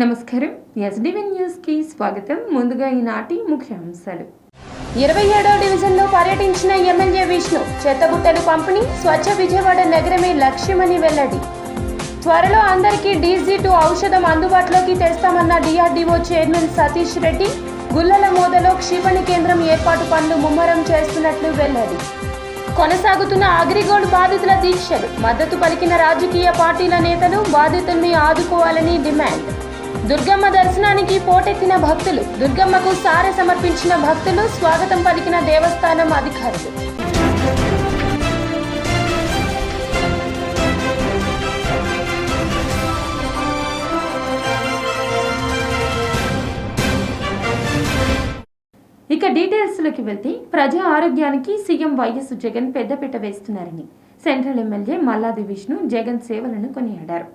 నమస్కారం. SDV news కి స్వాగతం. ముందుగా ఈనాటి ముఖ్యాంశాలు. 27వ డివిజన్లో పర్యటించిన ఎమ్మెల్యే విష్ణు చెత్తబుట్టలు పంపిణీ, స్వచ్ఛ విజయవాడ నగరమే లక్ష్యమని వెల్లడి. త్వరలో అందరికీ DZ2 ఔషధం అందుబాటులోకి తెస్తామన్న DRDO చైర్మన్ సతీష్ రెడ్డి. గుల్లల మోదలో క్షిపణి కేంద్రం ఏర్పాటు పనులు ముమ్మరం చేస్తున్నట్లు వెల్లడి. కొనసాగుతున్న అగ్రిగోల్డ్ బాధితుల దీక్షలు, మద్దతు పలికిన రాజకీయ పార్టీల నేతలు బాధితుల్ని ఆదుకోవాలని డిమాండ్. దుర్గమ్మ దర్శనానికి పోటెత్తిన భక్తులు, దుర్గమ్మకు సారె సమర్పించిన భక్తులు, స్వాగతం పలికిన దేవస్థానం అధికారులు. ఇక డీటెయిల్స్లోకి వెళ్తే ప్రజా ఆరోగ్యానికి సీఎం వైఎస్ జగన్ పెద్దపీట వేస్తున్నారని సెంట్రల్ ఎమ్మెల్యే మల్లాది విష్ణు జగన్ సేవలను కొనియాడారు.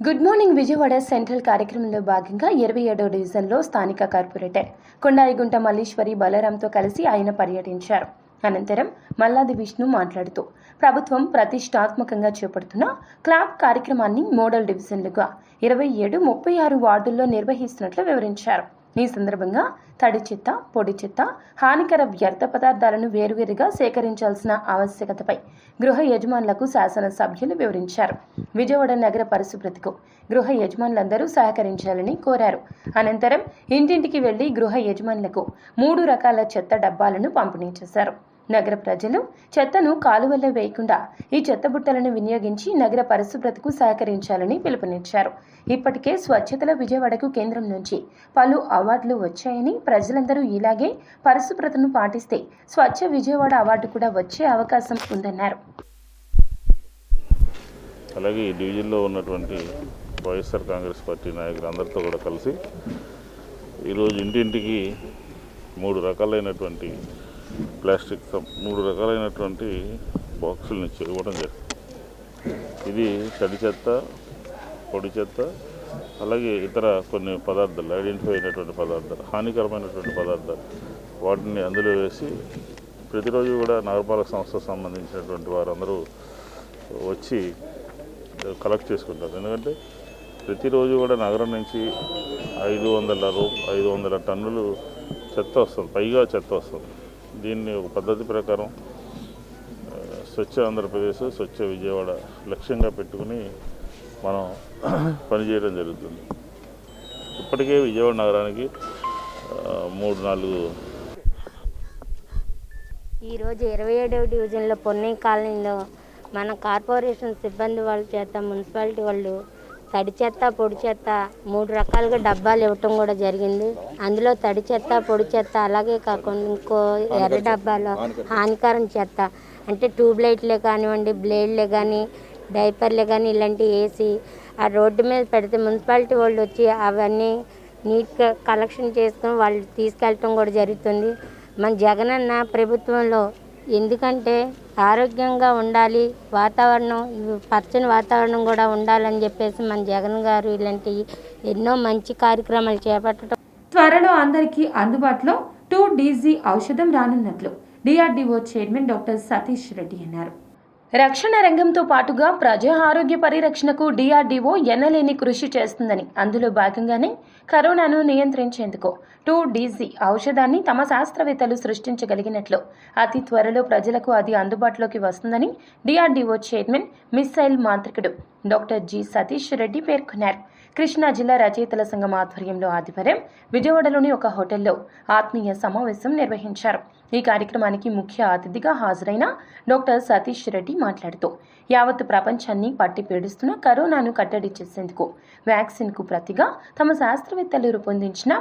గుడ్ మార్నింగ్ విజయవాడ సెంట్రల్ కార్యక్రమంలో భాగంగా 27వ డివిజన్లో స్థానిక కార్పొరేటర్ కొండాయిగుంట మల్లీశ్వరి బలరాంతో కలిసి ఆయన పర్యటించారు. అనంతరం మల్లాది విష్ణు మాట్లాడుతూ ప్రభుత్వం ప్రతిష్టాత్మకంగా చేపడుతున్న క్లాప్ కార్యక్రమాన్ని మోడల్ డివిజన్లుగా 27, 36 వార్డుల్లో నిర్వహిస్తున్నట్లు వివరించారు. ఈ సందర్భంగా తడి చెత్త, పొడి చెత్త, హానికర వ్యర్థ పదార్థాలను వేరువేరుగా సేకరించాల్సిన ఆవశ్యకతపై గృహ యజమానులకు శాసనసభ్యులు వివరించారు. విజయవాడ నగర పరిశుభ్రతకు గృహ యజమానులందరూ సహకరించాలని కోరారు. అనంతరం ఇంటింటికి వెళ్లి గృహ యజమానులకు 3 రకాల చెత్త డబ్బాలను పంపిణీ చేశారు. నగర ప్రజలు చెత్తను కాలువల్లో వేయకుండా ఈ చెత్తబుట్టలను వినియోగించి నగర పరిశుభ్రతకు సహకరించాలని పిలుపునిచ్చారు. ఇప్పటికే స్వచ్ఛతలో విజయవాడకు కేంద్రం నుంచి పలు అవార్డులు వచ్చాయని, ప్రజలందరూ ఇలాగే పరిశుభ్రతను పాటిస్తే స్వచ్ఛ విజయవాడ అవార్డు కూడా వచ్చే అవకాశం ఉందన్నారు. అలాగే ఈ డివిజన్లో ఉన్నటువంటి వైఎస్ఆర్ కాంగ్రెస్ పార్టీ నాయకులందరితో కూడా కలిసి ఈరోజు ఇంటింటికి 3 రకాలైనటువంటి ప్లాస్టిక్ 3 రకాలైనటువంటి బాక్సులను ఇవ్వడం జరిగింది. ఇది తడి చెత్త, పొడి చెత్త, అలాగే ఇతర కొన్ని పదార్థాలు, ఐడెంటిఫై అయినటువంటి పదార్థాలు, హానికరమైనటువంటి పదార్థాలు, వాటిని అందులో వేసి ప్రతిరోజు కూడా నగరపాలక సంస్థకు సంబంధించినటువంటి వారందరూ వచ్చి కలెక్ట్ చేసుకుంటారు. ఎందుకంటే ప్రతిరోజు కూడా నగరం నుంచి 500 టన్నులు చెత్త వస్తుంది, పైగా చెత్త వస్తుంది. దీన్ని ఒక పద్ధతి ప్రకారం స్వచ్ఛ ఆంధ్రప్రదేశ్, స్వచ్ఛ విజయవాడ లక్ష్యంగా పెట్టుకుని మనం పనిచేయడం జరుగుతుంది. ఇప్పటికే విజయవాడ నగరానికి 3-4 ఈరోజు 27వ డివిజన్లో పొన్నీ కాలనీలో మన కార్పొరేషన్ సిబ్బంది వాళ్ళ చేత మున్సిపాలిటీ వాళ్ళు తడి చెత్త, పొడి చెత్త 3 రకాలుగా డబ్బాలు ఇవ్వటం కూడా జరిగింది. అందులో తడి చెత్త, పొడి చెత్త, అలాగే కాకుండా ఇంకో ఎర్ర డబ్బాలో హానికరం చెత్త అంటే ట్యూబ్ లైట్లే కానివ్వండి, బ్లేడ్లే కానీ, డైపర్లే కానీ ఇలాంటివి వేసి ఆ రోడ్డు మీద పెడితే మున్సిపాలిటీ వాళ్ళు వచ్చి అవన్నీ నీట్గా కలెక్షన్ చేసుకుని వాళ్ళు తీసుకెళ్ళటం కూడా జరుగుతుంది. మన జగనన్న ప్రభుత్వంలో ఎందుకంటే ఆరోగ్యంగా ఉండాలి, వాతావరణం పచ్చని వాతావరణం కూడా ఉండాలని చెప్పేసి మన జగన్ గారు ఇలాంటి ఎన్నో మంచి కార్యక్రమాలు చేపట్టడం. త్వరలో అందరికీ అందుబాటులో 2DZ ఔషధం రానున్నట్లు DRDO chairman doctor Satish Reddy అన్నారు. రక్షణ రంగంతో పాటుగా ప్రజా ఆరోగ్య పరిరక్షణకు DRDO ఎన్నలేని కృషి చేస్తుందని, అందులో భాగంగానే కరోనాను నియంత్రించేందుకు 2DZ ఔషధాన్ని తమ శాస్త్రవేత్తలు సృష్టించగలిగినట్లు అతి త్వరలో ప్రజలకు అది అందుబాటులోకి వస్తుందని DRDO చైర్మన్, మిస్సైల్ మాంత్రికుడు డాక్టర్ G. సతీష్ రెడ్డి పేర్కొన్నారు. కృష్ణా జిల్లా రచయితల సంఘం ఆధ్వర్యంలో ఆదివారం విజయవాడలోని ఒక హోటల్లో ఆత్మీయ సమావేశం నిర్వహించారు. ఈ కార్యక్రమానికి ముఖ్య అతిథిగా హాజరైన డాక్టర్ సతీష్ రెడ్డి మాట్లాడుతూ యావత్ ప్రపంచాన్ని పట్టి పీడిస్తున్న కరోనాను కట్టడి చేసేందుకు వ్యాక్సిన్కు ప్రతిగా తమ శాస్త్రవేత్తలు రూపొందించిన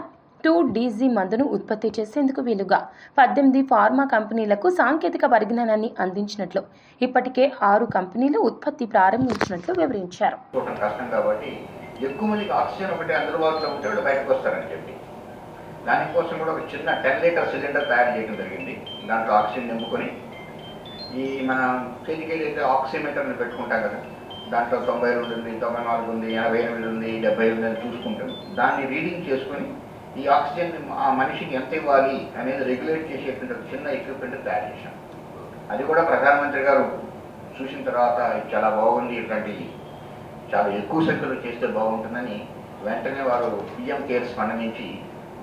2DZ మందును ఉత్పత్తి చేసేందుకు వీలుగా 18 ఫార్మా కంపెనీలకు సాంకేతిక పరిజ్ఞానాన్ని అందించినట్లు, ఇప్పటికే 6 కంపెనీలు ఉత్పత్తి ప్రారంభించినట్లు వివరించారు. ఎక్కువ మందికి ఆక్సిజన్ ఒకటి అందుబాటులో ఉంటే వాళ్ళు బయటకు వస్తారని చెప్పి దానికోసం కూడా ఒక చిన్న 10 లీటర్ సిలిండర్ తయారు చేయడం జరిగింది. దాంట్లో ఆక్సిజన్ నింపుకొని ఈ మన చేతికి అయితే ఆక్సిమీటర్ని పెట్టుకుంటాం కదా, దాంట్లో 92 ఉంది, 94 ఉంది, 88 ఉంది, 70 ఉంది అని చూసుకుంటాం. దాన్ని రీడింగ్ చేసుకొని ఈ ఆక్సిజన్ ఆ మనిషికి ఎంత ఇవ్వాలి అనేది రెగ్యులేట్ చేసేటువంటి చిన్న ఎక్విప్మెంట్ తయారు చేశాం. అది కూడా ప్రధానమంత్రి గారు చూసిన తర్వాత చాలా బాగుంది, ఇట్లాంటి చాలా ఎక్కువ సంఖ్యలో చేస్తే బాగుంటుందని వెంటనే వారు పిఎం కేర్స్ ఫండ్ నుంచి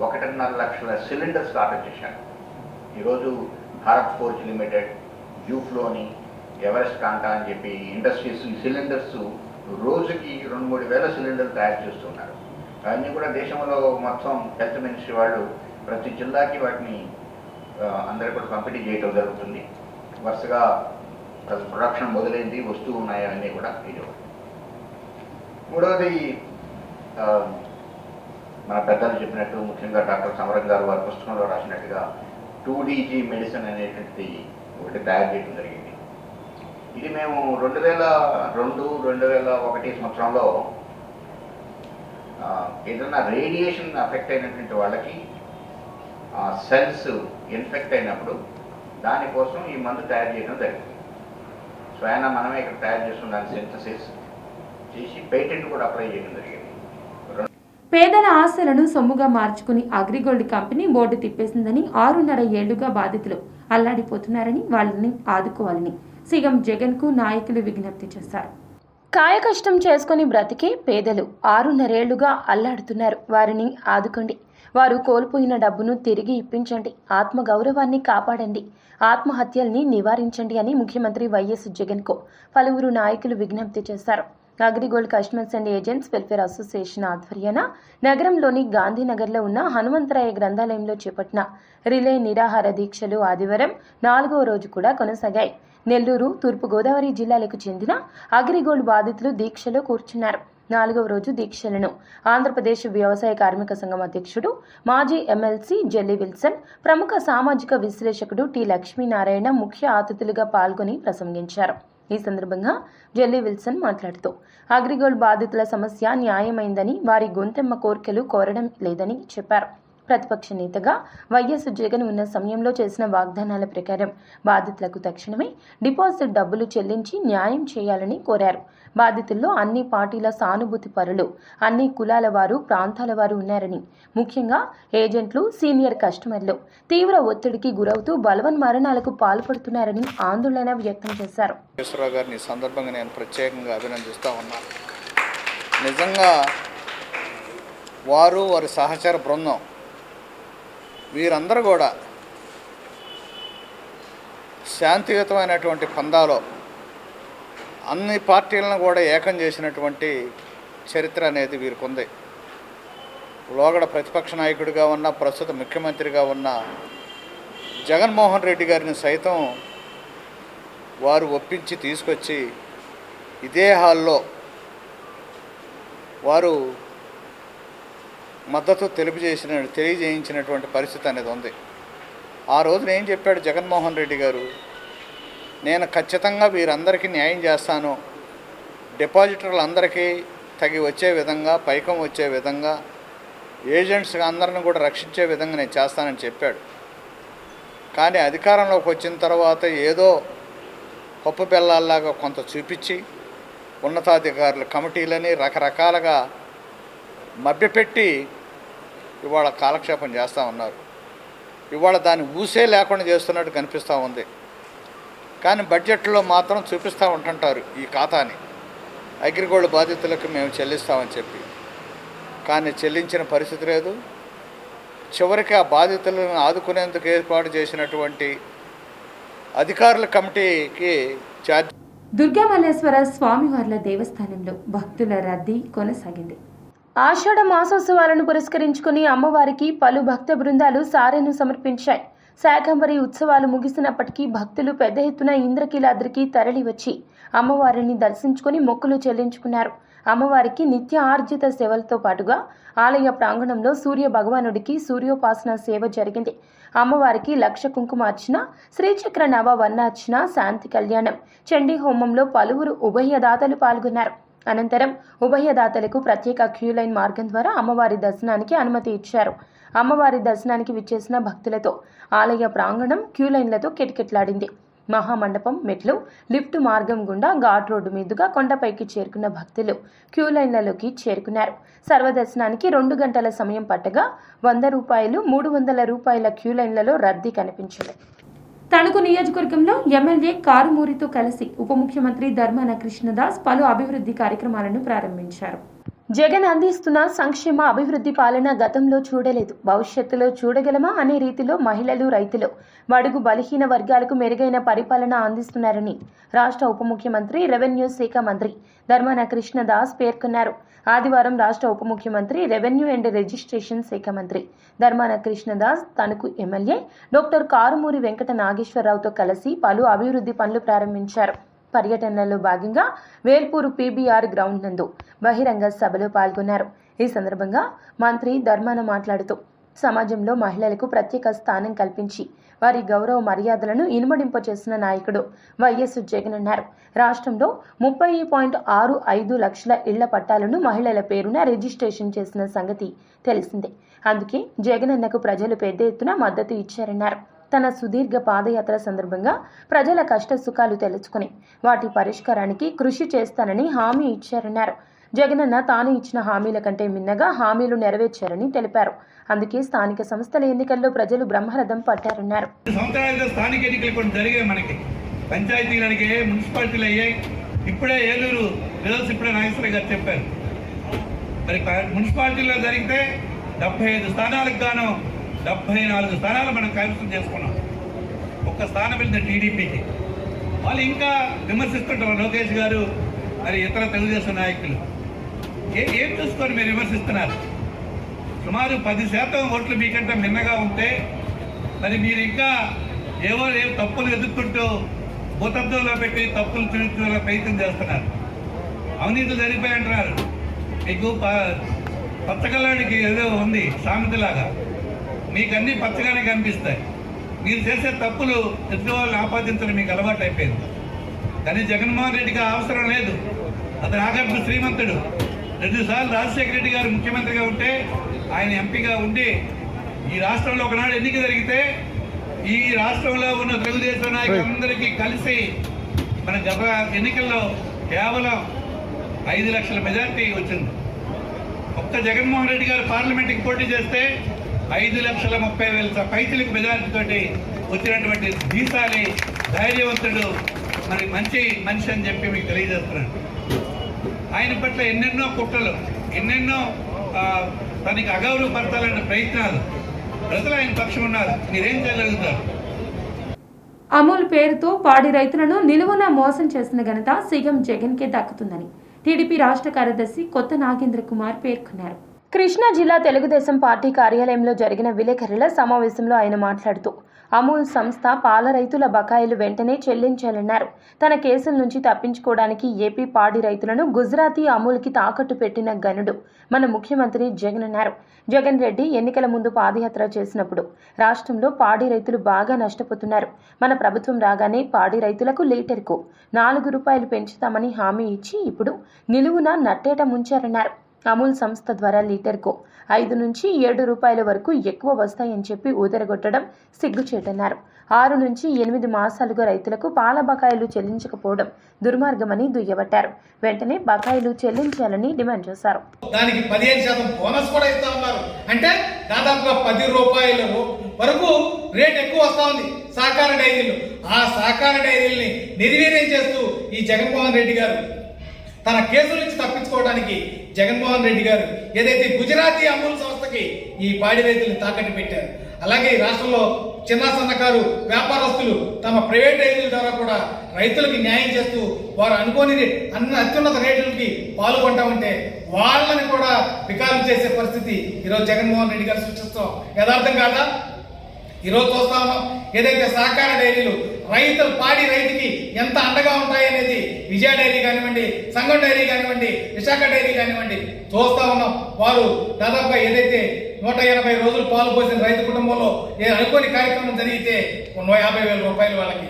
1.5 లక్షల సిలిండర్స్ ఆర్డర్ చేశారు. ఈరోజు భారత్ ఫోర్జ్ లిమిటెడ్, యూఫ్లోని, ఎవరెస్ట్ కాంటా అని చెప్పి ఇండస్ట్రీస్ ఈ సిలిండర్స్ రోజుకి 2-3 వేల సిలిండర్లు తయారు చేస్తున్నారు. అవన్నీ కూడా దేశంలో మొత్తం హెల్త్ మినిస్ట్రీ వాళ్ళు ప్రతి జిల్లాకి వాటిని అందరూ కూడా పంపిణీ చేయడం జరుగుతుంది. వరుసగా ప్రొడక్షన్ మొదలైంది, వస్తూ ఉన్నాయి అవన్నీ కూడా. ఇది మూడవది, మన పెద్దలు చెప్పినట్టు, ముఖ్యంగా డాక్టర్ సమరం గారు వారి పుస్తకంలో రాసినట్టుగా 2DG మెడిసిన్ అనేటువంటిది ఒకటి తయారు చేయడం జరిగింది. ఇది మేము 2002-2001 సంవత్సరంలో ఏదైనా రేడియేషన్ అఫెక్ట్ అయినటువంటి వాళ్ళకి సెల్స్ ఇన్ఫెక్ట్ అయినప్పుడు దానికోసం ఈ మందు తయారు చేయడం జరిగింది. స్వయాన మనమే ఇక్కడ తయారు చేస్తున్న దాని సింథసిస్ చేసి పేటెంట్ కూడా అప్లై చేయడం జరిగింది. పేదల ఆశలను సొమ్ముగా మార్చుకుని అగ్రిగోల్డ్ కంపెనీ బోర్డు తిప్పేసిందని 6.5 ఏళ్లుగా బాధితులు అల్లాడిపోతున్నారని వాళ్ళని ఆదుకోవాలని సీఎం జగన్కు నాయకులు విజ్ఞప్తి చేశారు. కాయకష్టం చేసుకుని బ్రతికే పేదలు 6.5 ఏళ్లుగా అల్లాడుతున్నారు. వారిని ఆదుకోండి. వారు కోల్పోయిన డబ్బును తిరిగి ఇప్పించండి. ఆత్మగౌరవాన్ని కాపాడండి. ఆత్మహత్యల్ని నివారించండి అని ముఖ్యమంత్రి వైఎస్ జగన్కు పలువురు నాయకులు విజ్ఞప్తి చేశారు. Agrigold customers and agents welfare association ఆధ్వర్యాన నగరంలోని గాంధీనగర్లో ఉన్న హనుమంతరాయ గ్రంథాలయంలో చేపట్టిన రిలే నిరాహార దీక్షలు ఆదివారం 4వ రోజు కూడా కొనసాగాయి. నెల్లూరు, తూర్పుగోదావరి జిల్లాలకు చెందిన అగ్రిగోల్డ్ బాధితులు దీక్షలో కూర్చున్నారు. 4వ రోజు దీక్షలను ఆంధ్రప్రదేశ్ వ్యవసాయ కార్మిక సంఘం అధ్యక్షుడు, మాజీ ఎమ్మెల్సీ జెల్లీ విల్సన్, ప్రముఖ సామాజిక విశ్లేషకుడు టి లక్ష్మీనారాయణ ముఖ్య అతిథులుగా పాల్గొని ప్రసంగించారు. ఈ సందర్భంగా జెల్లీ విల్సన్ మాట్లాడుతూ అగ్రిగోల్డ్ బాధితుల సమస్య న్యాయమైందని, వారి గొంతెమ్మ కోర్కెలు కోరడం లేదని చెప్పారు. ప్రతిపక్ష నేతగా వైఎస్ జగన్ ఉన్న సమయంలో చేసిన వాగ్దానాల ప్రకారం బాధితులకు తక్షణమే డిపాజిట్ డబ్బులు చెల్లించి న్యాయం చేయాలని కోరారు. బాధితుల్లో అన్ని పార్టీల సానుభూతి పరులు, అన్ని కులాల వారు, ప్రాంతాల వారు ఉన్నారని, ముఖ్యంగా ఏజెంట్లు, సీనియర్ కస్టమర్లు తీవ్ర ఒత్తిడికి గురవుతూ బలవన్మరణాలకు పాల్పడుతున్నారని ఆందోళన వ్యక్తం చేశారు. గారిని సందర్భంగా నేను ప్రత్యేకంగా అభినందిస్తూ ఉన్నాను. నిజంగా వారి సహచర బృందం వీరందరూ కూడా శాంతియుతమైనటువంటి పందాలో అన్ని పార్టీలను కూడా ఏకం చేసినటువంటి చరిత్ర అనేది వీరికి ఉంది. లోగడ ప్రతిపక్ష నాయకుడిగా ఉన్న, ప్రస్తుత ముఖ్యమంత్రిగా ఉన్న జగన్మోహన్ రెడ్డి గారిని సైతం వారు ఒప్పించి తీసుకొచ్చి ఇదే హాల్లో వారు మద్దతు తెలియజేయించినటువంటి పరిస్థితి అనేది ఉంది. ఆ రోజున ఏం చెప్పాడు జగన్మోహన్ రెడ్డి గారు? నేను ఖచ్చితంగా వీరందరికీ న్యాయం చేస్తాను, డిపాజిటర్లందరికీ తగి వచ్చే విధంగా, పైకం వచ్చే విధంగా, ఏజెంట్స్ అందరిని కూడా రక్షించే విధంగా నేను చేస్తానని చెప్పాడు. కానీ అధికారంలోకి వచ్చిన తర్వాత ఏదో పప్పు బెల్లాల్లాగా కొంత చూపించి ఉన్నతాధికారుల కమిటీలని రకరకాలుగా మభ్యపెట్టి ఇవాళ కాలక్షేపం చేస్తూ ఉన్నారు. ఇవాళ దాన్ని ఊసే లేకుండా చేస్తున్నట్టు కనిపిస్తూ ఉంది. కానీ బడ్జెట్లో మాత్రం చూపిస్తూ ఉంటుంటారు ఈ ఖాతాని, అగ్రిగోల్డ్ బాధితులకు మేము చెల్లిస్తామని చెప్పి. కానీ చెల్లించిన పరిస్థితి లేదు. చివరికి ఆ బాధితులను ఆదుకునేందుకు ఏర్పాటు చేసినటువంటి అధికారుల కమిటీకి ఛార్జ్. దుర్గామల్లేశ్వర స్వామివార్ల దేవస్థానంలో భక్తుల రద్దీ కొనసాగింది. ఆషాఢ మాసోత్సవాలను పురస్కరించుకుని అమ్మవారికి పలు భక్త బృందాలు సారెను సమర్పించాయి. శాకంబరి ఉత్సవాలు ముగిసినప్పటికీ భక్తులు పెద్ద ఎత్తున ఇంద్రకీలాద్రికి తరలివచ్చి అమ్మవారిని దర్శించుకుని మొక్కులు చెల్లించుకున్నారు. అమ్మవారికి నిత్య ఆర్జిత సేవలతో పాటుగా ఆలయ ప్రాంగణంలో సూర్య భగవానుడికి సూర్యోపాసన సేవ జరిగింది. అమ్మవారికి లక్ష కుంకుమార్చన, శ్రీచక్ర నవ వర్ణార్చన, శాంతి కళ్యాణం, చండీ హోమంలో పలువురు ఉభయదాతలు పాల్గొన్నారు. అనంతరం ఉభయదాతలకు ప్రత్యేక క్యూలైన్ మార్గం ద్వారా అమ్మవారి దర్శనానికి అనుమతి ఇచ్చారు. అమ్మవారి దర్శనానికి విచ్చేసిన భక్తులతో ఆలయ ప్రాంగణం క్యూలైన్లతో కిటకిటలాడింది. మహామండపం మెట్లు, లిఫ్ట్ మార్గం గుండా ఘాట్ రోడ్డు మీదుగా కొండపైకి చేరుకున్న భక్తులు క్యూలైన్లలోకి చేరుకున్నారు. సర్వదర్శనానికి 2 గంటల సమయం పట్టగా 100 రూపాయలు, 300 రూపాయల క్యూలైన్లలో రద్దీ కనిపించింది. తణుకు నియోజకవర్గంలో ఎమ్మెల్యే కారుమూరితో కలిసి ఉప ముఖ్యమంత్రి ధర్మాన కృష్ణదాస్ పలు అభివృద్ధి కార్యక్రమాలను ప్రారంభించారు. జగన్ అందిస్తున్న సంక్షేమ అభివృద్ధి పాలన గతంలో చూడలేదు, భవిష్యత్తులో చూడగలమా అనే రీతిలో మహిళలు, రైతులు, బడుగు బలహీన వర్గాలకు మెరుగైన పరిపాలన అందిస్తున్నారని రాష్ట్ర ఉప ముఖ్యమంత్రి, రెవెన్యూ శాఖ మంత్రి ధర్మాన కృష్ణదాస్ పేర్కొన్నారు. ఆదివారం రాష్ట్ర ఉప ముఖ్యమంత్రి, రెవెన్యూ అండ్ రిజిస్ట్రేషన్ శాఖ మంత్రి ధర్మాన కృష్ణదాస్ తణుకు ఎమ్మెల్యే డాక్టర్ కారుమూరి వెంకట నాగేశ్వరరావుతో కలిసి పలు అభివృద్ధి పనులు ప్రారంభించారు. పర్యటనలో భాగంగా వేల్పూరు పీబీఆర్ గ్రౌండ్ నందు బహిరంగ సభలో పాల్గొన్నారు. ఈ సందర్భంగా మంత్రి ధర్మాన మాట్లాడుతూ సమాజంలో మహిళలకు ప్రత్యేక స్థానం కల్పించి వారి గౌరవ మర్యాదలను ఇనుమడింపచేసిన నాయకుడు వైఎస్ జగన్ అన్నారు. రాష్ట్రంలో 30.65 లక్షల ఇళ్ల పట్టాలను మహిళల పేరున రిజిస్ట్రేషన్ చేసిన సంగతి తెలిసిందే. అందుకే జగనన్నకు ప్రజలు పెద్ద ఎత్తున మద్దతు ఇచ్చారన్నారు. తన సుదీర్ఘ పాదయాత్ర సందర్భంగా ప్రజల కష్ట సుఖాలు తెలుసుకుని వాటి పరిష్కారానికి కృషి చేస్తానని హామీ ఇచ్చారన్నారు. జగనన్న తాను ఇచ్చిన హామీల కంటే మిన్నగా హామీలు నెరవేర్చారని తెలిపారు. అందుకే స్థానిక సంస్థల ఎన్నికల్లో ప్రజలు బ్రహ్మరథం పట్టారన్నారు. స్థానిక ఎన్నికలు కూడా జరిగాయి, మనకి పంచాయతీలకి మున్సిపాలిటీలు అయ్యాయి. ఇప్పుడే ఏలూరు రిజల్ట్స్ ఇప్పుడే నాగేశ్వర గారు చెప్పారు. మరి మున్సిపాలిటీలో జరిగితే 75 స్థానాలకు గాను 74 స్థానాలు మనం కైవసం చేసుకున్నాం. ఒక్క స్థానం వెళ్ళింది టీడీపీకి. వాళ్ళు ఇంకా విమర్శిస్తుంటారు లోకేష్ గారు, మరి ఇతర తెలుగుదేశం నాయకులు. ఏం చూసుకొని మీరు విమర్శిస్తున్నారు? సుమారు 10% ఓట్లు మీకంటే మిన్నగా ఉంటే మరి మీరు ఇంకా ఏవో తప్పులు ఎదుర్కొంటూ భూతత్వంలో పెట్టి తప్పులు చూపించే ప్రయత్నం చేస్తున్నారు. అవినీతులు జరిగిపోయంటున్నారు. మీకు పచ్చగల్లాడికి ఏదో ఉంది సామెతలాగా, మీకు అన్నీ పచ్చగానే కనిపిస్తాయి. మీరు చేసే తప్పులు ఎదుటి వాళ్ళని ఆపాదించడం మీకు అలవాటు అయిపోయింది. కానీ జగన్మోహన్ రెడ్డికి అవసరం లేదు. అతను ఆగర్భ శ్రీమంతుడు. 2 సార్లు రాజశేఖర రెడ్డి గారు ముఖ్యమంత్రిగా ఉంటే ఆయన ఎంపీగా ఉండి ఈ రాష్ట్రంలో ఒకనాడు ఎన్నిక జరిగితే ఈ రాష్ట్రంలో ఉన్న తెలుగుదేశం నాయకులందరికీ కలిసి మన గత ఎన్నికల్లో కేవలం 5 లక్షల మెజార్టీ వచ్చింది. ఒక్క జగన్మోహన్ రెడ్డి గారు పార్లమెంట్కి పోటీ చేస్తే 5,30,000 పైసలకు మెజార్టీ తోటి వచ్చినటువంటి దీశాలి ధైర్యవంతుడు, మరి మంచి మనిషి అని చెప్పి మీకు తెలియజేస్తున్నాను. ఆయన పట్ల ఎన్నెన్నో కుట్రలు, ఎన్నెన్నో తనకి అగౌరవపరచాలనే ప్రయత్నాలు, ప్రజలు ఆయన పక్షం ఉన్నారు. మీరేం చేయగలుగుతారు? అమూల్ పేరుతో పాడి రైతులను నిలువున మోసం చేసిన ఘనత సీఎం జగన్కే దక్కుతుందని టీడీపీ రాష్ట్ర కార్యదర్శి కొత్త నాగేంద్ర కుమార్ పేర్కొన్నారు. కృష్ణా జిల్లా తెలుగుదేశం పార్టీ కార్యాలయంలో జరిగిన విలేకరుల సమావేశంలో ఆయన మాట్లాడుతూ అమూల్ సంస్థ పాల రైతుల బకాయిలు వెంటనే చెల్లించాలన్నారు. తన కేసుల నుంచి తప్పించుకోవడానికి ఏపీ పాడి రైతులను గుజరాతీ అమూల్కి తాకట్టు పెట్టిన గనుడు మన ముఖ్యమంత్రి జగన్ అన్నారు. జగన్ రెడ్డి ఎన్నికల ముందు పాదయాత్ర చేసినప్పుడు రాష్ట్రంలో పాడి రైతులు బాగా నష్టపోతున్నారు. మన ప్రభుత్వం రాగానే పాడి రైతులకు లీటర్కు 4 రూపాయలు పెంచుతామని హామీ ఇచ్చి ఇప్పుడు నిలువున నట్టేట ముంచారన్నారు. అమూల్ సంస్థ ద్వారా లీటర్కు 5 నుంచి 7 రూపాయల వరకు ఎక్కువ వస్తాయని చెప్పి ఊదరగొట్టడం సిగ్గుచేటన్నారు. 6 నుంచి 8 మాసాలుగా రైతులకు పాల బకాయిలు చెల్లించకపోవడం దుర్మార్గమని దుయ్యబట్టారు. వెంటనే బకాయిలు చెల్లించాలని డిమాండ్ చేశారు. దానికి 15% బోనస్ కూడా ఇస్తా ఉన్నారు. అంటే దాదాపుగా 10 రూపాయల వరకు రేట్ ఎక్కువ వస్తా ఉంది సహకార డైరీలు. ఆ సహకార డైరీల్ని నిర్వీర్యం చేస్తూ ఈ జగన్మోహన్ రెడ్డి గారు తన కేసుల నుంచి తప్పించుకోవడానికి జగన్మోహన్ రెడ్డి గారు ఏదైతే గుజరాతీ అమూల్ సంస్థకి ఈ పాడి రైతులను తాకట్టు పెట్టారు. అలాగే ఈ రాష్ట్రంలో చిన్న సన్నకారు వ్యాపారస్తులు తమ ప్రైవేట్ రైతుల ద్వారా కూడా రైతులకి న్యాయం చేస్తూ వారు అనుకోని అత్యున్నత రేట్లకి పాల్గొంటామంటే వాళ్ళని కూడా వికారం చేసే పరిస్థితి ఈరోజు జగన్మోహన్ రెడ్డి గారు సృష్టిస్తాం. యథార్థం కాదా? ఈరోజు చూస్తా ఉన్నాం ఏదైతే సహకార డైరీలు రైతులు పాడి రైతుకి ఎంత అండగా ఉంటాయనేది విజయ డైరీ కానివ్వండి, సంఘం డైరీ కానివ్వండి, విశాఖ డైరీ కానివ్వండి చూస్తా ఉన్నాం. వారు దాదాపుగా ఏదైతే 180 రోజులు పాలు పోసిన రైతు కుటుంబంలో అనుకోని కార్యక్రమం జరిగితే 150,000 రూపాయలు వాళ్ళకి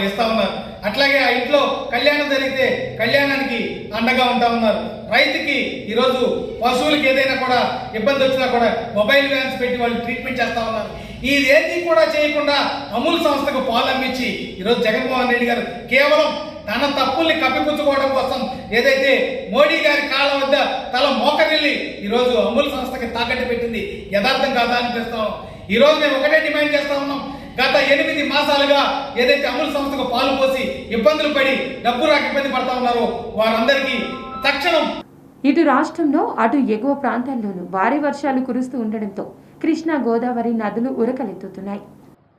ఇస్తా ఉన్నారు. అట్లాగే ఆ ఇంట్లో కళ్యాణం జరిగితే కళ్యాణానికి అండగా ఉంటా ఉన్నారు. రైతుకి ఈరోజు పశువులకి ఏదైనా కూడా ఇబ్బంది వచ్చినా కూడా మొబైల్ వ్యాన్స్ పెట్టి వాళ్ళు ట్రీట్మెంట్ చేస్తా ఉన్నారు. ఇదేది కూడా చేయకుండా అమూల్ సంస్థకు పాలు అమ్మించి ఈరోజు జగన్మోహన్ రెడ్డి గారు కేవలం తన తప్పుల్ని కప్పిపుచ్చుకోవడం కోసం ఏదైతే మోడీ గారి కాళ్ళ వద్ద తల మోకరిల్లి ఈరోజు అమూల్ సంస్థకి తాకట్టు పెట్టింది యథార్థం కాదా అనిపిస్తాం. ఈరోజు మేము ఒకటే డిమాండ్ చేస్తా ఉన్నాం. గత 8 మాసాలుగా ఏదైతే అమూల్ సంస్థకు పాలు పోసి ఇబ్బందులు పడి డబ్బు రాక ఇబ్బంది పడతా ఉన్నారో వారందరికీ తక్షణం ఇటు రాష్ట్రంలో అటు ఎగువ ప్రాంతాల్లోనూ భారీ వర్షాలు కురుస్తూ ఉండడంతో కృష్ణా గోదావరి నదులు ఉరకలెత్తుతున్నాయి.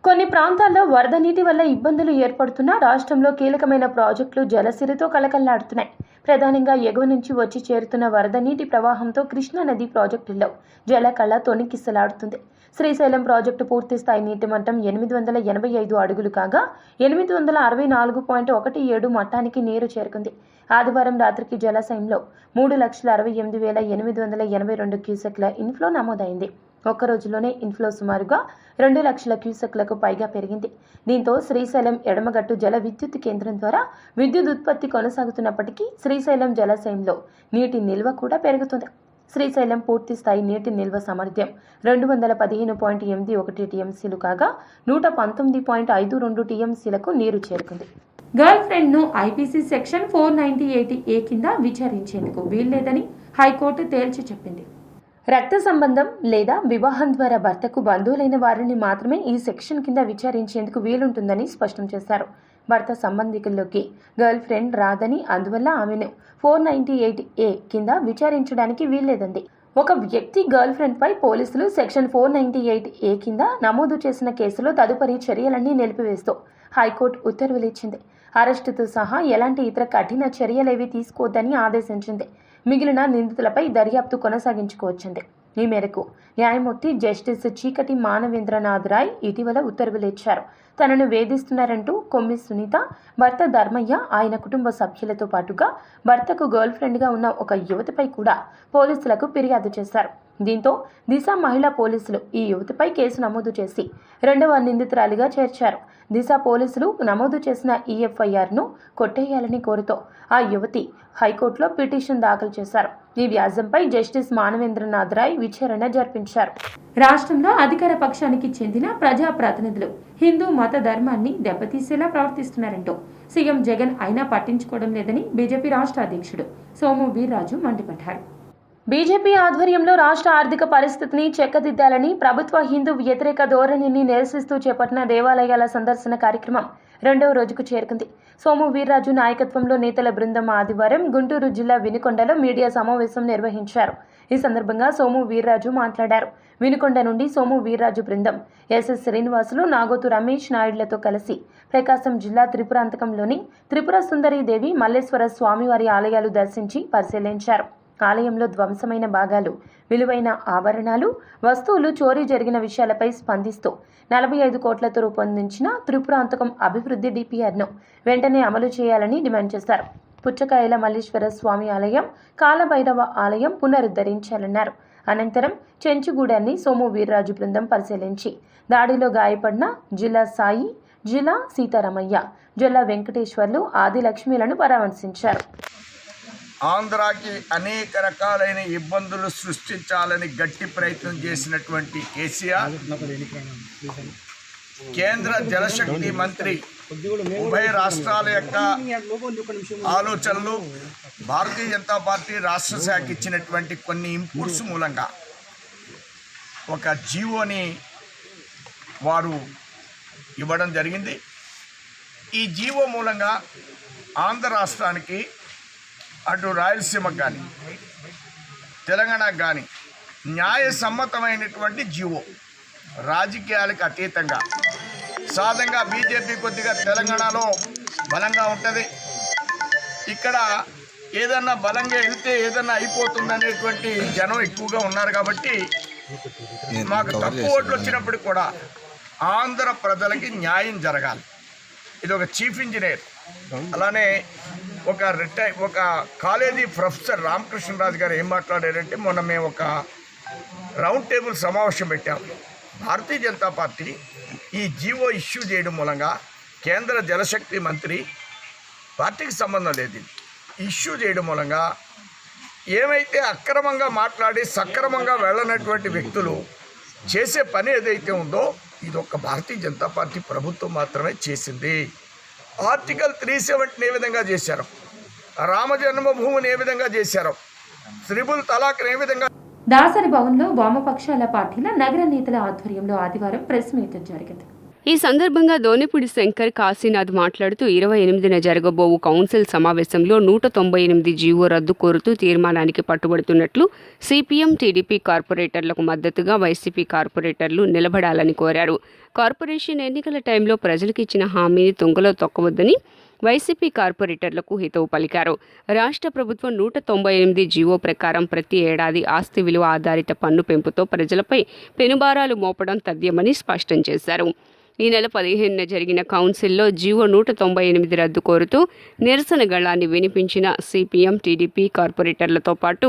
కొన్ని ప్రాంతాల్లో వరద నీటి వల్ల ఇబ్బందులు ఏర్పడుతున్నా రాష్ట్రంలో కీలకమైన ప్రాజెక్టులు జలసిరితో కలకల్లాడుతున్నాయి. ప్రధానంగా ఎగువ నుంచి వచ్చి చేరుతున్న వరద నీటి ప్రవాహంతో కృష్ణా నది ప్రాజెక్టుల్లో జలకళ తొణికిసలాడుతుంది. శ్రీశైలం ప్రాజెక్టు పూర్తి స్థాయి నీటి మట్టం 885 అడుగులు కాగా 864.17 మట్టానికి నీరు చేరుకుంది. ఆదివారం రాత్రికి జలాశయంలో 3,68,882 క్యూసెక్ల ఇన్ఫ్లో నమోదైంది. ఒక్క రోజులోనే ఇన్ఫ్లో సుమారుగా 2 లక్షల క్యూసెక్లకు పైగా పెరిగింది. దీంతో శ్రీశైలం ఎడమగట్టు జల విద్యుత్ కేంద్రం ద్వారా విద్యుత్ ఉత్పత్తి కొనసాగుతున్నప్పటికీ శ్రీశైలం జలాశయంలో నీటి నిల్వ కూడా పెరుగుతుంది. శ్రీశైలం పూర్తి స్థాయి నీటి నిల్వ సామర్థ్యం 215.81 టీఎంసీలు కాగా 119.52 టీఎంసీలకు నీరు చేరుకుంది. గర్ల్ ఫ్రెండ్ను ఐపీసీ సెక్షన్ 498A కింద విచారించేందుకు వీల్లేదని హైకోర్టు తేల్చి చెప్పింది. రక్త సంబంధం లేదా వివాహం ద్వారా భర్తకు బంధువులైన వారిని మాత్రమే ఈ సెక్షన్ కింద విచారించేందుకు వీలుంటుందని స్పష్టం చేశారు. భర్త సంబంధికుల్లోకి గర్ల్ ఫ్రెండ్ రాదని, అందువల్ల ఆమెను 498A కింద విచారించడానికి వీల్లేదంది. ఒక వ్యక్తి గర్ల్ ఫ్రెండ్ పై పోలీసులు సెక్షన్ 498A కింద నమోదు చేసిన కేసులో తదుపరి చర్యలన్నీ నిలిపివేస్తూ హైకోర్టు ఉత్తర్వులు ఇచ్చింది. అరెస్టుతో సహా ఎలాంటి ఇతర కఠిన చర్యలేవీ తీసుకోవద్దని ఆదేశించింది. మిగిలిన నిందితులపై దర్యాప్తు కొనసాగించుకోవచ్చింది. ఈ మేరకు న్యాయమూర్తి జస్టిస్ చీకటి మానవేంద్రనాథ్ రాయ్ ఇటీవల ఉత్తర్వులు ఇచ్చారు. తనను వేధిస్తున్నారంటూ కొమ్మి సునీత, భర్త ధర్మయ్య, ఆయన కుటుంబ సభ్యులతో పాటుగా భర్తకు గర్ల్ ఫ్రెండ్గా ఉన్న ఒక యువతిపై కూడా పోలీసులకు ఫిర్యాదు చేశారు. దీంతో దిశ మహిళా పోలీసులు ఈ యువతిపై కేసు నమోదు చేసి 2వ నిందితురాలిగా చేర్చారు. దిశ పోలీసులు నమోదు చేసిన EFIRను కొట్టేయాలని కోరుతూ ఆ యువతి హైకోర్టులో పిటిషన్ దాఖలు చేశారు. ఈ వ్యాజ్యంపై జస్టిస్ మానవేంద్రనాథ్ రాయ్ విచారణ జరిపించారు. రాష్ట్రంలో అధికార పక్షానికి చెందిన ప్రజాప్రతినిధులు హిందూ మత ధర్మాన్ని దెబ్బతీసేలా ప్రవర్తిస్తున్నారంటూ సీఎం జగన్ అయినా పట్టించుకోవడం లేదని బీజేపీ రాష్ట్ర అధ్యక్షుడు సోము వీర్రాజు మండిపడ్డారు. బీజేపీ ఆధ్వర్యంలో రాష్ట్ర ఆర్థిక పరిస్థితిని చెక్కదిద్దాలని ప్రభుత్వ హిందూ వ్యతిరేక ధోరణిని నిరసిస్తూ చేపట్టిన దేవాలయాల సందర్శన కార్యక్రమం 2వ రోజుకు చేరుకుంది. సోము వీర్రాజు నాయకత్వంలో నేతల బృందం ఆదివారం గుంటూరు జిల్లా వినుకొండలో మీడియా సమావేశం నిర్వహించారు. ఈ సందర్భంగా సోము వీర్రాజు మాట్లాడారు. వినుకొండ నుండి సోము వీర్రాజు బృందం SS శ్రీనివాసులు, నాగోతు రమేష్ నాయుడులతో కలిసి ప్రకాశం జిల్లా త్రిపురాంతకంలోని త్రిపుర సుందరీదేవి, మల్లేశ్వర స్వామివారి ఆలయాలు దర్శించి పరిశీలించారు. ఆలయంలో ధ్వంసమైన భాగాలు, విలువైన ఆభరణాలు, వస్తువులు చోరీ జరిగిన విషయాలపై స్పందిస్తూ 45 కోట్లతో రూపొందించిన త్రిపురాంతకం అభివృద్ధి DPRను వెంటనే అమలు చేయాలని డిమాండ్ చేశారు. పుచ్చకాయల మల్లేశ్వర స్వామి ఆలయం, కాలభైరవ ఆలయం పునరుద్ధరించాలన్నారు. అనంతరం చెంచుగూడాన్ని సోము వీర్రాజు బృందం పరిశీలించి దాడిలో గాయపడిన జిల్లా సాయి, జిల్లా సీతారామయ్య, జిల్లా వెంకటేశ్వర్లు, ఆది లక్ష్మీలను పరామర్శించారు. ఆంధ్రాకి అనేక రకాలైన ఇబ్బందులు సృష్టించాలని గట్టి ప్రయత్నం చేసినటువంటి కేసీఆర్ కేంద్ర జలశక్తి మంత్రి ఉభయ రాష్ట్రాల యొక్క ఆలోచనలు, భారతీయ జనతా పార్టీ రాష్ట్ర శాఖ ఇచ్చినటువంటి కొన్ని ఇన్పుట్స్ మూలంగా ఒక జీవోని వారు ఇవ్వడం జరిగింది. ఈ జీవో మూలంగా ఆంధ్ర రాష్ట్రానికి అటు రాయలసీమకు కానీ తెలంగాణకు కానీ న్యాయసమ్మతమైనటువంటి జీవో, రాజకీయాలకు అతీతంగా సాధారణంగా బీజేపీ కొద్దిగా తెలంగాణలో బలంగా ఉంటుంది. ఇక్కడ ఏదన్నా బలంగా వెళ్తే ఏదన్నా అయిపోతుందనేటువంటి జనం ఎక్కువగా ఉన్నారు. కాబట్టి మాకు తక్కువ ఓట్లు వచ్చినప్పుడు కూడా ఆంధ్ర ప్రజలకి న్యాయం జరగాలి. ఇది ఒక చీఫ్ ఇంజనీర్, అలానే ఒక కాలేజీ ప్రొఫెసర్ రామకృష్ణరాజు గారు ఏం మాట్లాడారంటే, మొన్న మేము ఒక రౌండ్ టేబుల్ సమావేశం పెట్టాము. భారతీయ జనతా పార్టీ ఈ జీవో ఇష్యూ చేయడం మూలంగా కేంద్ర జలశక్తి మంత్రి, పార్టీకి సంబంధం లేదు, ఇష్యూ చేయడం మూలంగా ఏమైతే అక్రమంగా మాట్లాడి సక్రమంగా వెళ్ళనటువంటి వ్యక్తులు చేసే పని ఏదైతే ఉందో ఇది ఒక్క భారతీయ జనతా పార్టీ ప్రభుత్వం మాత్రమే చేసింది. ఆర్టికల్ 370 ఏ విధంగా చేశారు, రామ జన్మభూమిని ఏ విధంగా చేశారు, త్రిపుల్ తలాక్ని ఏ విధంగా. దాసరి భవన్లో వామపక్షాల పార్టీల నగర నేతల ఆధ్వర్యంలో ఆదివారం ప్రెస్ మీట్ జరిగింది. ఈ సందర్భంగా దోనెపూడి శంకర్ కాశీనాథ్ మాట్లాడుతూ 28న జరగబోవు కౌన్సిల్ సమావేశంలో 198 జీవో రద్దు కోరుతూ తీర్మానానికి పట్టుబడుతున్నట్లు సిపిఎం టీడీపీ కార్పొరేటర్లకు మద్దతుగా వైసీపీ కార్పొరేటర్లు నిలబడాలని కోరారు. కార్పొరేషన్ ఎన్నికల టైంలో ప్రజలకు ఇచ్చిన హామీని తుంగలో తొక్కవద్దని వైసీపీ కార్పొరేటర్లకు హితవు పలికారు. రాష్ట్ర ప్రభుత్వం 198 జీవో ప్రకారం ప్రతి ఏడాది ఆస్తి విలువ ఆధారిత పన్ను పెంపుతో ప్రజలపై పెనుభారాలు మోపడం తథ్యమని స్పష్టం చేశారు. ఈ నెల 15న జరిగిన కౌన్సిల్లో జీవో 198 రద్దు కోరుతూ నిరసన గళాన్ని వినిపించిన సిపిఎం టీడీపీ కార్పొరేటర్లతో పాటు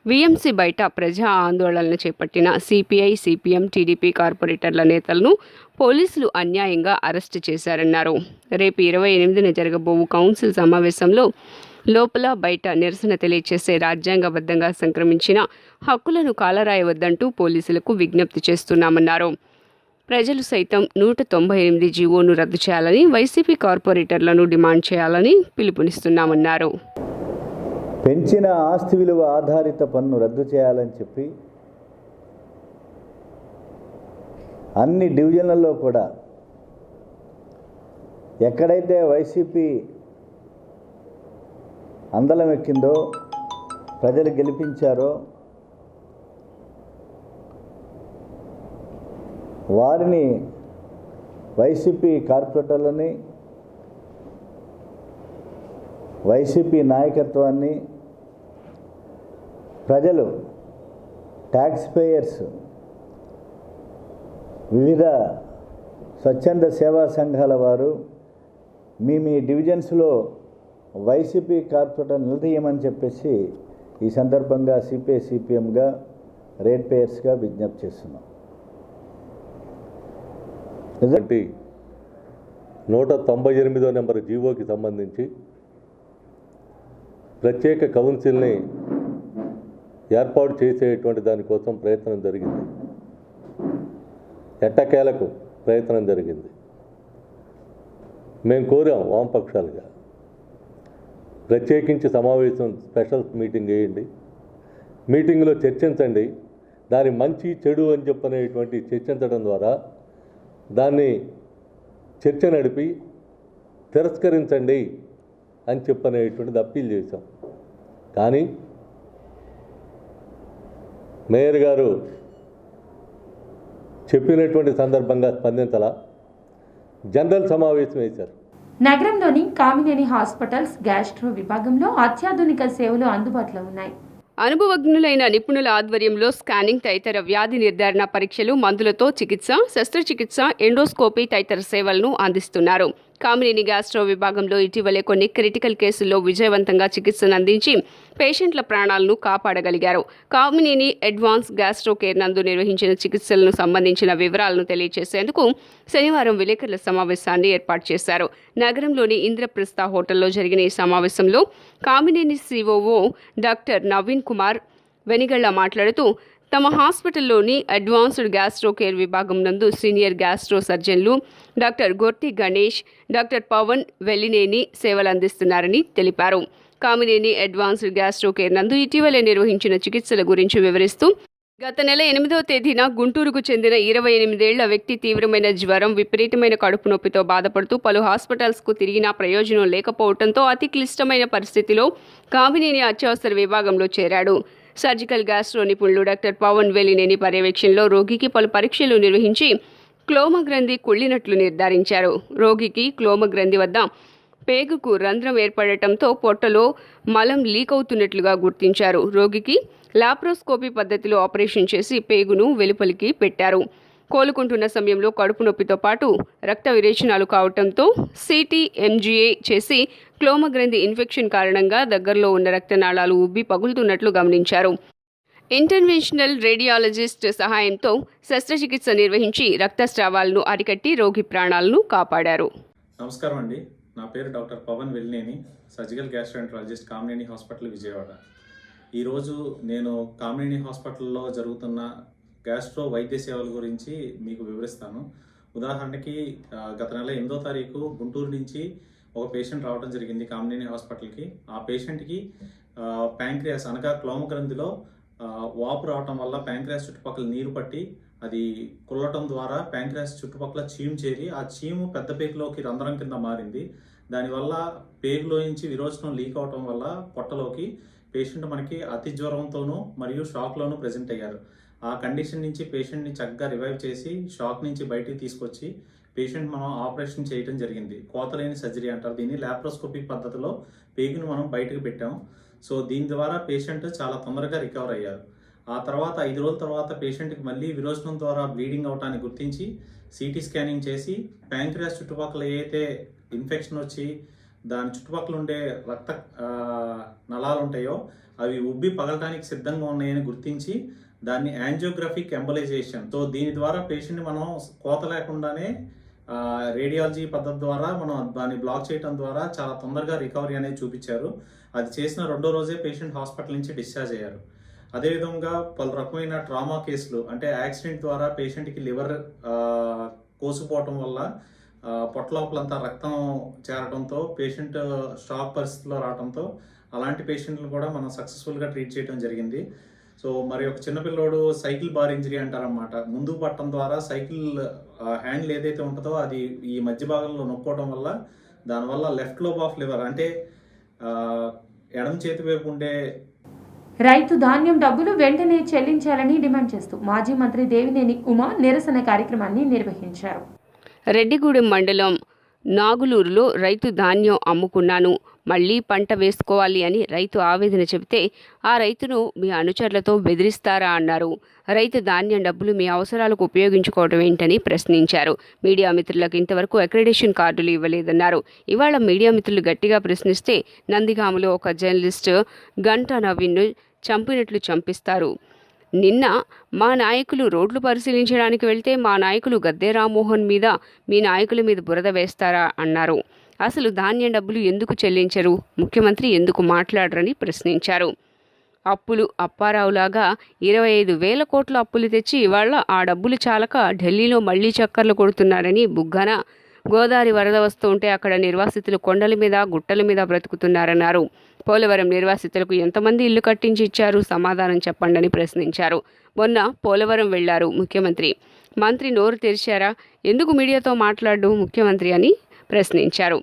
వీఎంసీ బయట ప్రజా ఆందోళనలు చేపట్టిన సిపిఐ సిపిఎం టీడీపీ కార్పొరేటర్ల నేతలను పోలీసులు అన్యాయంగా అరెస్టు చేశారన్నారు. రేపు 28న జరగబోవు కౌన్సిల్ సమావేశంలో లోపల బయట నిరసన తెలియచేసే రాజ్యాంగబద్ధంగా సంక్రమించిన హక్కులను కాలరాయవద్దంటూ పోలీసులకు విజ్ఞప్తి చేస్తున్నామన్నారు. ప్రజలు సైతం 198 జీవోను రద్దు చేయాలని వైసీపీ కార్పొరేటర్లను డిమాండ్ చేయాలని పిలుపునిస్తున్నామన్నారు. పెంచిన ఆస్తి విలువ ఆధారిత పన్ను రద్దు చేయాలని చెప్పి అన్ని డివిజన్లలో కూడా ఎక్కడైతే వైసీపీ అందలం ఎక్కిందో, ప్రజలు గెలిపించారో వారిని, వైసీపీ కార్పొరేటర్లని, వైసీపీ నాయకత్వాన్ని ప్రజలు, ట్యాక్స్ పేయర్స్, వివిధ స్వచ్ఛంద సేవా సంఘాల వారు మీ డివిజన్స్లో వైసీపీ కార్పొరేటర్ నిలదీయమని చెప్పేసి ఈ సందర్భంగా సిపిఐ సిపిఎంగా రేట్ పేయర్స్గా విజ్ఞప్తి చేస్తున్నాం. 198వ నెంబర్ జీవోకి సంబంధించి ప్రత్యేక కౌన్సిల్ని ఏర్పాటు చేసేటువంటి దానికోసం ప్రయత్నం జరిగింది. ఎట్టకేలకు ప్రయత్నం జరిగింది. మేము కోరాం వామపక్షాలుగా, ప్రత్యేకించి సమావేశం స్పెషల్ మీటింగ్ వేయండి, మీటింగ్లో చర్చించండి, దాని మంచి చెడు అని చెప్పనేటువంటి చర్చించడం ద్వారా దాన్ని చర్చ నడిపి తిరస్కరించండి అని చెప్పనేటువంటిది అప్పీల్ చేశాం. కానీ మేయర్ గారు చెప్పినటువంటి సందర్భంగా స్పందించాల, జనరల్ సమావేశం వేశారు. నగరంలోని కామినేని హాస్పిటల్స్ గ్యాస్ట్రో విభాగంలో అత్యాధునిక సేవలు అందుబాటులో ఉన్నాయి. అనుభవజ్ఞులైన నిపుణుల ఆధ్వర్యంలో స్కానింగ్ తదితర వ్యాధి నిర్ధారణ పరీక్షలు, మందులతో చికిత్స, శస్త్రచికిత్స, ఎండోస్కోపీ తదితర సేవలను అందిస్తున్నారు. కామినేని గ్యాస్ట్రో విభాగంలో ఇటీవలే కొన్ని క్రిటికల్ కేసుల్లో విజయవంతంగా చికిత్సను అందించి పేషెంట్ల ప్రాణాలను కాపాడగలిగారు. కామినేని అడ్వాన్స్ గ్యాస్ట్రో కేర్ నందు నిర్వహించిన చికిత్సలను సంబంధించిన వివరాలను తెలియజేసేందుకు శనివారం విలేకరుల సమావేశాన్ని ఏర్పాటు చేశారు. నగరంలోని ఇంద్రప్రస్థ హోటల్లో జరిగిన ఈ సమావేశంలో కామినేని సిఓఓ డాక్టర్ నవీన్ కుమార్ వెనిగళ్ల మాట్లాడుతూ, తమ హాస్పిటల్లోని అడ్వాన్స్డ్ గ్యాస్ట్రో కేర్ విభాగం నందు సీనియర్ గ్యాస్ట్రో సర్జన్లు డాక్టర్ గొర్తి గణేష్, డాక్టర్ పవన్ వెల్లినేని సేవలు అందిస్తున్నారని తెలిపారు. కామినేని అడ్వాన్స్డ్ గ్యాస్ట్రో కేర్ నందు ఇటీవలే నిర్వహించిన చికిత్సల గురించి వివరిస్తూ, గత నెల 8వ తేదీన గుంటూరుకు చెందిన 28 ఏళ్ల వ్యక్తి తీవ్రమైన జ్వరం, విపరీతమైన కడుపు నొప్పితో బాధపడుతూ పలు హాస్పిటల్స్కు తిరిగినా ప్రయోజనం లేకపోవడంతో అతి క్లిష్టమైన పరిస్థితిలో కామినేని అత్యవసర విభాగంలో చేరాడు. సర్జికల్ గ్యాస్ట్రో నిపుణులు డాక్టర్ పవన్ వెల్లినేని పర్యవేక్షణలో రోగికి పలు పరీక్షలు నిర్వహించి క్లోమగ్రంథి కుళ్ళినట్లు నిర్ధారించారు. రోగికి క్లోమగ్రంథి వద్ద పేగుకు రంధ్రం ఏర్పడటంతో పొట్టలో మలం లీక్ అవుతున్నట్లుగా గుర్తించారు. రోగికి లాప్రోస్కోపీ పద్ధతిలో ఆపరేషన్ చేసి పేగును వెలుపలికి పెట్టారు. కోలుకుంటున్న సమయంలో కడుపు నొప్పితో పాటు రక్త విరేచనాలు కావడంతో సిటీ ఎంజీఏ చేసి క్లోమగ్రంథి ఇన్ఫెక్షన్ కారణంగా దగ్గరలో ఉన్న రక్తనాళాలు ఉబ్బి పగులుతున్నట్లు గమనించారు. ఇంటర్వెన్షనల్ రేడియాలజిస్ట్ సహాయంతో శస్త్రచికిత్స నిర్వహించి రక్తస్రావాలను అరికట్టి రోగి ప్రాణాలను కాపాడారు. నమస్కారం అండి, నా పేరు doctor Pavan Vellineni, surgical gastroenterologist, Kamineni hospital, Vijayawada. ఈరోజు నేను కామినేని హాస్పిటల్లో జరుగుతున్న గ్యాస్ట్రో వైద్య సేవల గురించి మీకు వివరిస్తాను. ఉదాహరణకి గత నెల 8వ తారీఖు గుంటూరు నుంచి ఒక పేషెంట్ రావడం జరిగింది కామినేని హాస్పిటల్కి. ఆ పేషెంట్కి ప్యాంక్రియాస్ అనగా క్లోమగ్రంథిలో వాపు రావటం వల్ల ప్యాంక్రియాస్ చుట్టుపక్కల నీరు పట్టి అది కుల్లటం ద్వారా ప్యాంక్రియాస్ చుట్టుపక్కల చీము చేరి ఆ చీము పెద్ద పేగులోకి రంధ్రం కింద మారింది. దానివల్ల పేగులో నుంచి విరోచనం లీక్ అవటం వల్ల పొట్టలోకి పేషెంట్ మనకి అతి జ్వరంతోనూ మరియు షాక్లోనూ ప్రెజెంట్ అయ్యారు. ఆ కండిషన్ నుంచి పేషెంట్ని చక్కగా రివైవ్ చేసి షాక్ నుంచి బయటికి తీసుకొచ్చి పేషెంట్ మనం ఆపరేషన్ చేయడం జరిగింది. కోతలేని సర్జరీ అంటారు దీన్ని. లాప్రోస్కోపిక్ పద్ధతిలో పేగును మనం బయటకు పెట్టాం. సో దీని ద్వారా పేషెంట్ చాలా తొందరగా రికవర్ అయ్యారు. ఆ తర్వాత 5 రోజుల తర్వాత పేషెంట్కి మళ్ళీ విరోచనం ద్వారా బ్లీడింగ్ అవటాన్ని గుర్తించి సిటీ స్కానింగ్ చేసి ప్యాంక్రియాస్ చుట్టుపక్కల ఏదైతే ఇన్ఫెక్షన్ వచ్చి దాని చుట్టుపక్కల ఉండే రక్త నలాలు ఉంటాయో అవి ఉబ్బి పగలటానికి సిద్ధంగా ఉన్నాయని గుర్తించి దాన్ని యాంజియోగ్రఫిక్ ఎంబలైజేషన్. సో దీని ద్వారా పేషెంట్ని మనం కోత లేకుండానే రేడియాలజీ పద్ధతి ద్వారా మనం దాన్ని బ్లాక్ చేయడం ద్వారా చాలా తొందరగా రికవరీ అనేది చూపించారు. అది చేసిన 2వ రోజే పేషెంట్ హాస్పిటల్ నుంచి డిశ్చార్జ్ అయ్యారు. అదేవిధంగా పలు రకమైన ట్రామా కేసులు అంటే యాక్సిడెంట్ ద్వారా పేషెంట్కి లివర్ కోసుకుపోవటం వల్ల పొట్ట లోపలంతా రక్తం చేరడంతో పేషెంట్ షాక్ పరిస్థితిలో రావడంతో అలాంటి పేషెంట్లను కూడా మనం సక్సెస్ఫుల్గా ట్రీట్ చేయడం జరిగింది. సో మరి ఒక చిన్నపిల్లోడు సైకిల్ బార్ ఇంజరీ అంటారన్నమాట. ముందు పట్టడం ద్వారా సైకిల్ హ్యాండిల్ ఏదైతే ఉంటుందో అది ఈ మధ్య భాగంలో నొక్కోవడం వల్ల దానివల్ల లెఫ్ట్ లోబ్ ఆఫ్ లివర్ అంటే ఎడమ చేతి వైపు ఉండే రైతు ధాన్యం డబ్బులు వెంటనే చెల్లించాలని డిమాండ్ చేస్తూ మాజీ మంత్రి దేవినేని ఉమా నిరసన కార్యక్రమాన్ని నిర్వహించారు. రెడ్డిగూడెం మండలం నాగులూరులో రైతు ధాన్యం అమ్ముకున్నాను, మళ్లీ పంట వేసుకోవాలి అని రైతు ఆవేదన చెబితే ఆ రైతును మీ అనుచరులతో బెదిరిస్తారా అన్నారు. రైతు ధాన్యం డబ్బులు మీ అవసరాలకు ఉపయోగించుకోవడం ఏంటని ప్రశ్నించారు. మీడియా మిత్రులకు ఇంతవరకు అక్రెడిషన్ కార్డులు ఇవ్వలేదన్నారు. ఇవాళ మీడియా మిత్రులు గట్టిగా ప్రశ్నిస్తే నందిగామలో ఒక జర్నలిస్టు గంటా నవీన్ను చంపినట్లు చంపిస్తారు. నిన్న మా నాయకులు రోడ్లు పరిశీలించడానికి వెళ్తే మా నాయకులు గద్దె రామ్మోహన్ మీద మీ నాయకుల మీద బురద వేస్తారా అన్నారు. అసలు ధాన్యం డబ్బులు ఎందుకు చెల్లించరు, ముఖ్యమంత్రి ఎందుకు మాట్లాడరని ప్రశ్నించారు. అప్పులు అప్పారావులాగా 25,000 కోట్ల అప్పులు తెచ్చి ఇవాళ ఆ డబ్బులు చాలక ఢిల్లీలో మళ్లీ చక్కర్లు కొడుతున్నారని బుగ్గన. గోదావరి వరద వస్తూ ఉంటే అక్కడ నిర్వాసితులు కొండల మీద గుట్టల మీద బ్రతుకుతున్నారన్నారు. పోలవరం నిర్వాసితులకు ఎంతమంది ఇల్లు కట్టించి ఇచ్చారు, సమాధానం చెప్పండి అని ప్రశ్నించారు. మొన్న పోలవరం వెళ్లారు ముఖ్యమంత్రి. మంత్రి నోరు తెరిచారా, ఎందుకు మీడియాతో మాట్లాడు ముఖ్యమంత్రి అని ప్రశ్నించారు.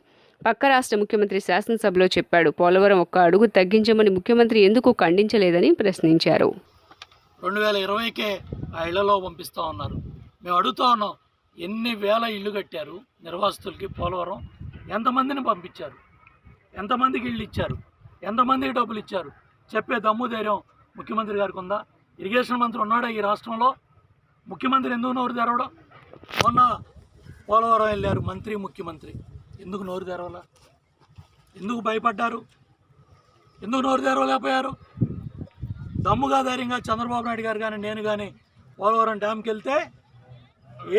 పక్క రాష్ట్ర ముఖ్యమంత్రి శాసనసభలో చెప్పాడు. పోలవరం ఒక్క అడుగు తగ్గించమని ముఖ్యమంత్రి ఎందుకు ఖండించలేదని ప్రశ్నించారు. 2020కే ఆ ఇళ్లలో పంపిస్తూ ఉన్నారు. మేము అడుగుతూ ఉన్నాం, ఎన్ని వేల ఇళ్ళు కట్టారు నిర్వాసితులకి పోలవరం? ఎంతమందిని పంపించారు? ఎంతమందికి ఇళ్ళు ఇచ్చారు? ఎంతమందికి డబ్బులు ఇచ్చారు? చెప్పే దమ్ము ధైర్యం ముఖ్యమంత్రి గారికి ఉందా? ఇరిగేషన్ మంత్రి ఉన్నాడా ఈ రాష్ట్రంలో? ముఖ్యమంత్రి ఎందుకు నోరు తెరవడం? మొన్న పోలవరం వెళ్ళారు మంత్రి, ముఖ్యమంత్రి. ఎందుకు నోరు తెరవలా? ఎందుకు భయపడ్డారు? ఎందుకు నోరు తెరవలేకపోయారు? దమ్ముగా ధైర్యంగా చంద్రబాబు నాయుడు గారు కానీ నేను కానీ పోలవరం డ్యామ్కి వెళ్తే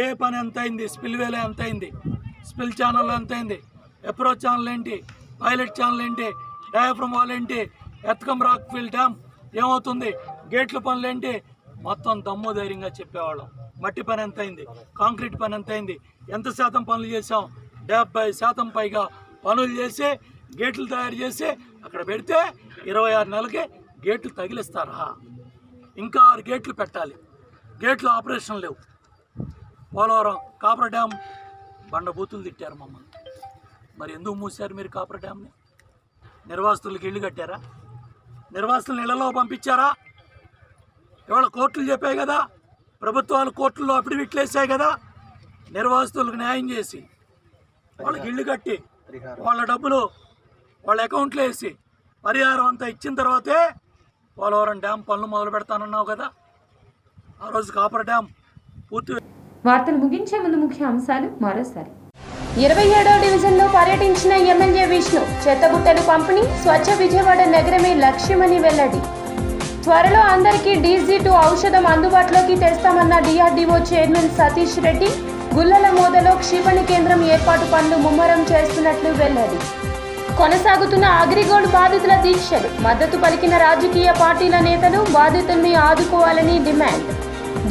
ఏ పని ఎంత అయింది, స్పిల్ వేలే ఎంత అయింది, స్పిల్ ఛానల్ ఎంత అయింది, అప్రోచ్ ఛానల్ ఏంటి, పైలట్ ఛానల్ ఏంటి, డయాఫ్రమ్ వాల్ ఏంటి, ఎత్కమ్ రాక్ ఫిల్ డ్యామ్ ఏమవుతుంది, గేట్ల పనులు ఏంటి, మొత్తం దమ్ము ధైర్యంగా చెప్పేవాళ్ళం. మట్టి పని ఎంత అయింది, కాంక్రీట్ పని ఎంత అయింది, ఎంత శాతం పనులు చేసాం, 70% పైగా పనులు చేసి గేట్లు తయారు చేసి అక్కడ పెడితే 26 నెలలకే గేట్లు తగిలిస్తారా? ఇంకా 6 గేట్లు పెట్టాలి. గేట్లు ఆపరేషన్ లేవు. పోలవరం కాపర్ డ్యామ్ బండబూతులు తిట్టారు మమ్మల్ని. మరి ఎందుకు మూసారు మీరు కాపర్ డ్యామ్ని? నిర్వాసితులకు ఇళ్ళు కట్టారా? నిర్వాసితులను ఇళ్లలో పంపించారా? ఇవాళ కోర్టులు చెప్పాయి కదా, ప్రభుత్వాలు కోర్టుల్లో అఫిడవిట్లు వేసాయి కదా, నిర్వాసితులకు న్యాయం చేసి వాళ్ళకి ఇళ్ళు కట్టి వాళ్ళ డబ్బులు వాళ్ళ అకౌంట్లో వేసి పరిహారం అంతా ఇచ్చిన తర్వాతే పోలవరం డ్యామ్ పనులు మొదలు పెడతానన్నావు కదా. ఆ రోజు కాపర్ డ్యామ్ పూర్తి. వార్తలు ముగించే ముందు ముఖ్య అంశాలు మరోసారి. 27వ డివిజన్లో పర్యటించిన ఎమ్మెల్యే విష్ణు చెత్తబుట్టలు పంపిణీ, స్వచ్ఛ విజయవాడ నగరమే లక్ష్యమని వెల్లడి. త్వరలో అందరికీ DZ2 ఔషధం అందుబాటులోకి తెస్తామన్న DRDO చైర్మన్ సతీష్ రెడ్డి. గుల్లల మోదలో క్షిపణి కేంద్రం ఏర్పాటు పనులు ముమ్మరం చేస్తున్నట్లు వెల్లడి. కొనసాగుతున్న అగ్రిగోల్డ్ బాధితుల దీక్షలు, మద్దతు పలికిన రాజకీయ పార్టీల నేతలు బాధితుల్ని ఆదుకోవాలని డిమాండ్.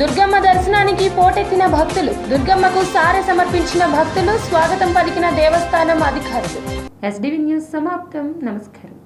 దుర్గమ్మ దర్శనానికి పోటెత్తిన భక్తులు, దుర్గమ్మకు సారె సమర్పించిన భక్తులు, స్వాగతం పలికిన దేవస్థానం అధికారులు. SDV న్యూస్ సమాప్తం. నమస్కారం.